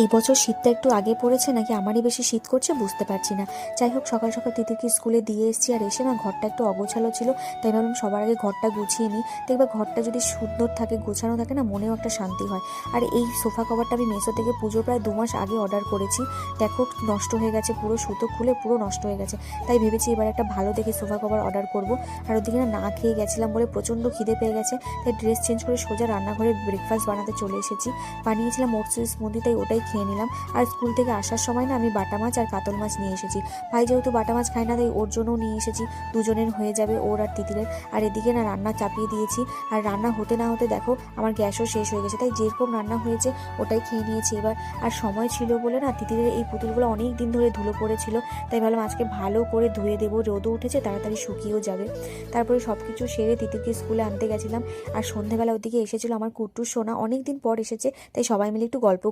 এই বছর শীতটা একটু আগে পড়েছে নাকি আমারই বেশি শীত করছে বুঝতে পারছি না। যাই হোক, সকাল সকাল তিতিরকে স্কুলে দিয়ে এসেছি, আর এসে না ঘরটা একটু অগোছালো ছিল, তাই ভাবলাম সবার আগে ঘরটা গুছিয়ে নিই। দেখবা ঘরটা যদি সুন্দর থাকে, গোছানো থাকে না, মনেও একটা শান্তি হয়। আর এই সোফা কভারটা আমি মেসো থেকে পুজো প্রায় 2 মাস আগে অর্ডার করেছি। দেখো নষ্ট হয়ে গেছে, পুরো সুতো খুলে পুরো নষ্ট হয়ে গেছে। তাই ভেবেছি এবার একটা ভালো দেখে সোফা কভার অর্ডার করব। আর ওদিকে না খেয়ে গেছিলাম বলে প্রচণ্ড খিদে পেয়ে গেছে, তাই ড্রেস চেঞ্জ করে সোজা রান্নাঘরে ব্রেকফাস্ট বানাতে চলে এসেছি। বানিয়েছিলাম ওটস স্মুদি, তাই ওটাই খেয়ে নিলাম। আর স্কুল থেকে আসার সময় না আমি বাটা মাছ আর কাতল মাছ নিয়ে এসেছি। ভাই যেহেতু বাটা মাছ খায় না, তাই ওর জন্যও নিয়ে এসেছি, দুজনের হয়ে যাবে, ওর আর তিতিরের। আর এদিকে না রান্না চাপিয়ে দিয়েছি, আর রান্না হতে না হতে দেখো আমার গ্যাসও শেষ হয়ে গেছে, তাই যেরকম রান্না হয়েছে ওটাই খেয়ে নিয়েছি এবার। আর সময় ছিল বলে না তিতিরের এই পুতুলগুলো অনেক দিন ধরে ধুলো পড়েছিল, তাই ভাবলাম আজকে ভালো করে ধুয়ে দেবো, রোদও উঠেছে, তাড়াতাড়ি শুকিয়েও যাবে। তারপরে সব কিছু সেরে তিতিরকে স্কুলে আনতে গেছিলাম। আর সন্ধেবেলা ওদিকে এসেছিলো আমার কুট্টুর সোনা, অনেক দিন পর এসেছে, তাই সবাই মিলে একটু গল্প